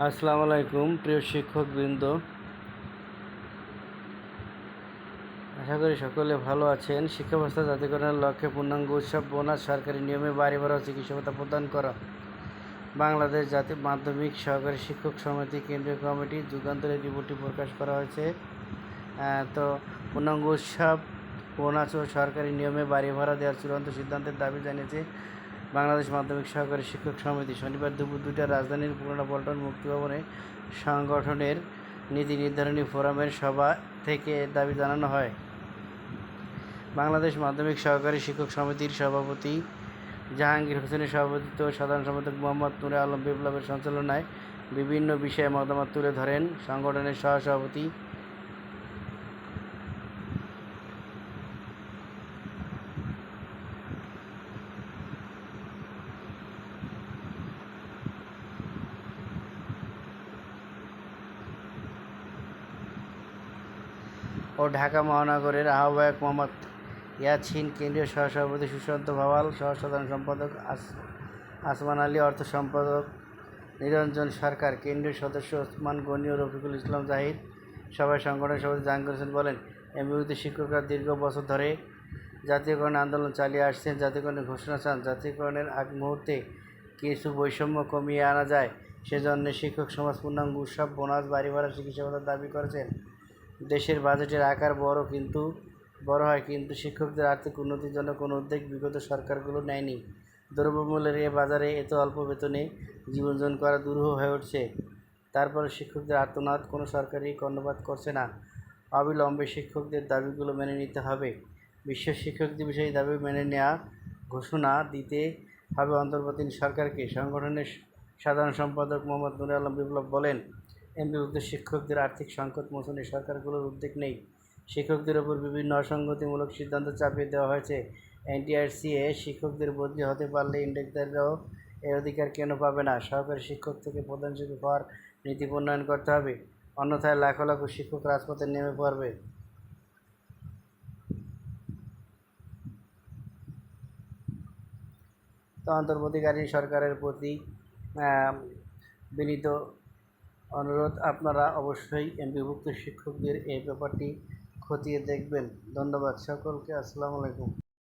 আসসালামু আলাইকুম প্রিয় শিক্ষকবৃন্দ, আশা করি সকলে ভালো আছেন। শিক্ষা ব্যবস্থা জাতীয়করণের লক্ষ্যে পূর্ণাঙ্গ উৎসব বোনাস সরকারি নিয়মে বাড়ি ভাড়া ও চিকিৎসা ভাতা প্রদান করা। বাংলাদেশ জাতীয় মাধ্যমিক সহকারী শিক্ষক সমিতি কেন্দ্রীয় কমিটি যুগান্তরের রিপোর্টটি প্রকাশ করা হয়েছে। তো পূর্ণাঙ্গ উৎসব বোনাস ও সরকারি নিয়মে বাড়ি ভাড়া দেওয়ার চূড়ান্ত সিদ্ধান্তের দাবি জানিয়েছে বাংলাদেশ মাধ্যমিক সহকারী শিক্ষক সমিতি। শনিবার দুপুর 2টায় রাজধানীর পুরানা পল্টন মুক্তিভবনে সংগঠনের নীতি নির্ধারণী ফোরামের সভা থেকে দাবি জানানো হয়। বাংলাদেশ মাধ্যমিক সহকারী শিক্ষক সমিতির সভাপতি জাহাঙ্গীর হোসেনের সভাপতিত্বে ও সাধারণ সম্পাদক মোহাম্মদ নূরে আলম বিপ্লবের সঞ্চালনায় বিভিন্ন বিষয়ে মতামত তুলে ধরেন সংগঠনের সহসভাপতি ও ঢাকা মহানগরের আহ্বায়ক মোহাম্মদ ইয়াছিন, কেন্দ্রীয় সহসভাপতি সুশান্ত ভাওয়াল, সহ সাধারণ সম্পাদক আসমান আলী, অর্থ সম্পাদক নিরঞ্জন সরকার, কেন্দ্রীয় সদস্য ওসমান গনি ও রফিকুল ইসলাম জাহিদ। সভায় সংগঠনের সভাপতি জাহাঙ্গীর হোসেন বলেন, এমবিভুক্ত শিক্ষকরা দীর্ঘ বছর ধরে জাতীয়করণ আন্দোলন চালিয়ে আসছেন। জাতীয়করণের ঘোষণা চান, জাতীয়করণের আগ মুহূর্তে কিছু বৈষম্য কমিয়ে আনা যায়। সেজন্য শিক্ষক সমাজ পূর্ণাঙ্গ উৎসব বোনাস, বাড়ি ভাড়া, চিকিৎসা ভাতার দাবি করেছেন। দেশের বাজেটের আকার বড় হয়, কিন্তু শিক্ষকদের আর্থিক উন্নতির জন্য কোনো উদ্যোগ বিগত সরকারগুলো নেয়নি। দ্রব্যমূল্যের এ বাজারে এত অল্প বেতনে জীবনযাপন করা দুরূহ হয়ে উঠছে। তারপরে শিক্ষকদের আর্তনাদ কোনো সরকারই কর্ণপাত করছে না। অবিলম্বে শিক্ষকদের দাবিগুলো মেনে নিতে হবে। বিশ্ব শিক্ষক দিবসে এই দাবি মেনে নেওয়া ঘোষণা দিতে হবে অন্তর্বর্তীকালীন সরকারকে। সংগঠনের সাধারণ সম্পাদক মোহাম্মদ নূরে আলম বিপ্লব বলেন, এমপিভুক্ত শিক্ষকদের আর্থিক সংকট মোচনে সরকারগুলোর উদ্যোগ নেই। শিক্ষকদের ওপর বিভিন্ন অসঙ্গতিমূলক সিদ্ধান্ত চাপিয়ে দেওয়া হয়েছে। এনটিআরসি-এ শিক্ষকদের বদলি হতে পারলে ইন্ডেক্টররাও এই অধিকার কেন পাবে না? সহকারী শিক্ষক থেকে প্রধান শিক্ষক হওয়ার নীতি প্রণয়ন করতে হবে, অন্যথায় লাখো লাখো শিক্ষক রাজপথে নেমে পড়বে। তো অন্তর্বর্তীকালীন সরকারের প্রতি বিনীত অনুরোধ, আপনারা অবশ্যই এমপিভুক্ত শিক্ষকদের এই ব্যাপারটি খতিয়ে দেখবেন। ধন্যবাদ সকলকে। আসসালামু আলাইকুম।